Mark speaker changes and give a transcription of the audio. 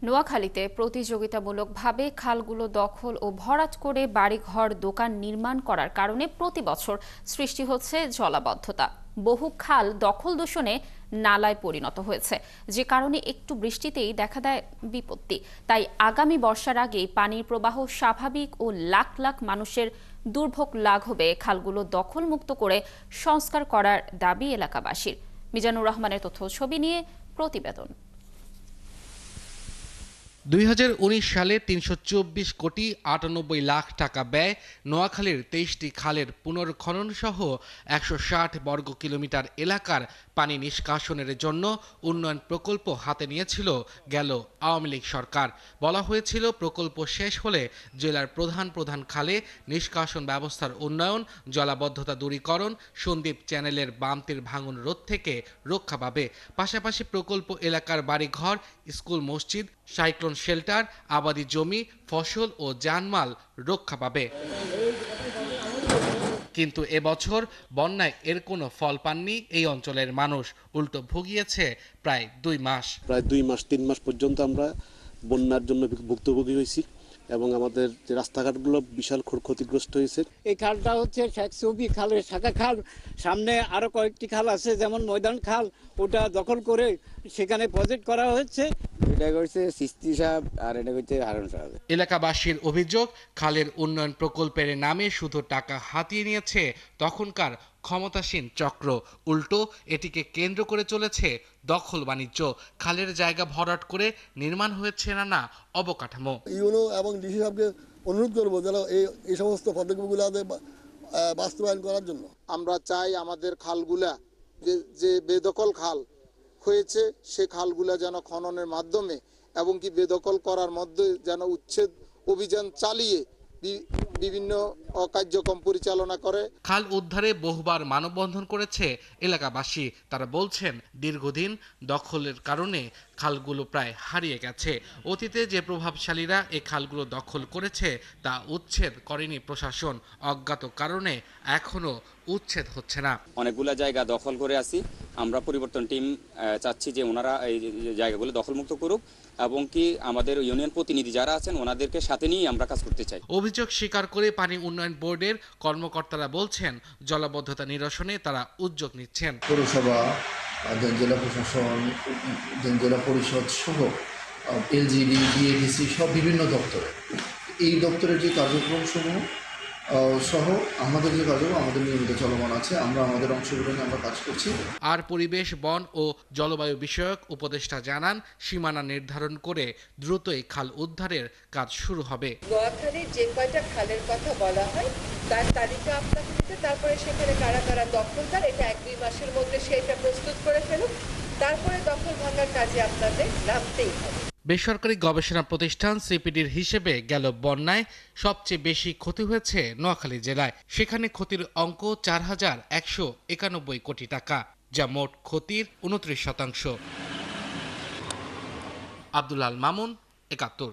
Speaker 1: নোয়াখালীতে প্রতিযোগিতামূলকভাবে খালগুলো দখল ও ভরাট করে বাড়িঘর দোকান নির্মাণ করার কারণে প্রতি বছর সৃষ্টি হচ্ছে জলাবদ্ধতা। বহু খাল দখল দূষণে নালায় পরিণত হয়েছে, যে কারণে একটু বৃষ্টিতেই দেখা দেয় বিপত্তি। তাই আগামী বর্ষার আগেই পানির প্রবাহ স্বাভাবিক ও লাখ লাখ মানুষের দুর্ভোগ লাঘবে খালগুলো দখলমুক্ত করে সংস্কার করার দাবি এলাকাবাসীর। মিজানুর রহমানের তথ্য ছবি নিয়ে প্রতিবেদন।
Speaker 2: 2019 সালে 324 কোটি 98 লাখ টাকা ব্যয় নোয়াখালীর 23টি খালের পুনর্খনন সহ 160 বর্গ কিলোমিটার এলাকার পানি নিষ্কাশনের জন্য উন্নয়ন প্রকল্প হাতে নিয়েছিল গেল আওয়ামী লীগ সরকার। বলা হয়েছিল প্রকল্প শেষ হলে জেলার প্রধান প্রধান খালে নিষ্কাশন ব্যবস্থার উন্নয়ন, জলাবদ্ধতা দূরীকরণ, সন্দ্বীপ চ্যানেলের বাম তীর ভাঙন রোধ থেকে রক্ষা পাবে। পাশাপাশি প্রকল্প এলাকার বাড়িঘর, স্কুল, মসজিদ, সাইক্লোন শেল্টার, আবাদি জমি, ফসল ও জানমাল রক্ষা পাবে। কিন্তু এবছর বন্যায় এর কোনো ফল পাননি এই অঞ্চলের মানুষ, উল্টো ভুগিয়েছে প্রায় 2 মাস।
Speaker 3: প্রায় 2 মাস 3 মাস পর্যন্ত আমরা বন্যার জন্য ভুক্তভোগী হয়েছি এবং আমাদের যে রাস্তাঘাটগুলো বিশাল ক্ষতিগ্রস্ত হয়েছে।
Speaker 4: এই খালটা হচ্ছে শেখ সবি খালের শাখা খাল। সামনে আরো কয়েকটি খাল আছে, যেমন ময়দান খাল, ওটা দখল করে সেখানে প্রজেক্ট করা হয়েছে।
Speaker 5: এটা করছে সিস্তি সাহেব আর এটা করছে হারুন সাহেব।
Speaker 2: এলাকাবাসীর অভিযোগ, খালের উন্নয়ন প্রকল্পের নামে শুধু টাকা হাতিয়ে নিয়েছে তখনকার ক্ষমতাসীন চক্র, উল্টো এটিকে কেন্দ্র করে চলেছে দখল বাণিজ্য। খালের জায়গা ভরাট করে নির্মাণ হয়েছে নানা অবকাঠামো।
Speaker 6: ইউনো এবং ডিসি সাহেবকে অনুরোধ করবো যেন এই সমস্ত পদক্ষেপগুলো বাস্তবায়ন করার জন্য।
Speaker 7: আমরা চাই আমাদের খালগুলা যে বেদখল খাল হয়েছে সে খালগুলা যেন খননের মাধ্যমে এবং কি বেদখল করার মধ্যে যেন উচ্ছেদ অভিযান চালিয়ে বিভিন্ন কার্যক্রম পরিচালনা করে।
Speaker 2: খাল উদ্ধারে বহুবার মানববন্ধন করেছে এলাকাবাসী। তারা বলছেন দীর্ঘদিন দখলের কারণে খালগুলো প্রায় হারিয়ে গেছে। অতীতে যে প্রভাবশালীরা এই খালগুলো দখল করেছে তা উচ্ছেদ করেনি প্রশাসন। অজ্ঞাত কারণে এখনো উচ্ছেদ হচ্ছে না।
Speaker 5: অনেকগুলা জায়গা দখল করে আছি। আমরা পরিবর্তন টিম চাচ্ছি যে ওনারা এই জায়গাগুলো দখলমুক্ত করুক এবং কি আমাদের ইউনিয়ন প্রতিনিধি যারা আছেন ওনাদেরকে সাথে নিয়ে আমরা কাজ করতে চাই।
Speaker 2: অভিযোগ স্বীকার করে পানি উন্নয়ন বোর্ডের কর্মকর্তারা বলছেন জলাবদ্ধতা নিরসনে তারা উদ্যোগ নিচ্ছেন।
Speaker 8: পৌরসভা, জেলা প্রশাসন, জেলা পরিষদ সহ এলজিডি, ডিএডিসি সব বিভিন্ন দপ্তরে, এই দপ্তরের যে কার্যক্রম সমূহ সহ আমাদের যে কার্যক্রম আমাদের নিয়মিত চলমান আছে, আমরা আমাদের অংশগ্রহণে আমরা কাজ করছি।
Speaker 2: আর পরিবেশ, বন ও জলবায়ু বিষয়ক উপদেষ্টা জানান সীমানা নির্ধারণ করে দ্রুতই খাল উদ্ধারের কাজ শুরু হবে।
Speaker 9: নোয়াখালীর যে কয়টা খালের কথা বলা হয় তার তালিকা আপনাকে দিতে, তারপরে সেখানে কারা কারা দখলদার এটা 1-2 মাসের মধ্যে সেটা প্রস্তুত করে ফেলুন, তারপরে দখল ভাঙার কাজে আপনাদের নামতেই হবে।
Speaker 2: বেসরকারি গবেষণা প্রতিষ্ঠান সিপিডির হিসেবে গেল বন্যায় সবচেয়ে বেশি ক্ষতি হয়েছে নোয়াখালী জেলায়। সেখানে ক্ষতির অঙ্ক 4,191 কোটি টাকা, যা মোট ক্ষতির 29%। আব্দুল আল মামুন, 71।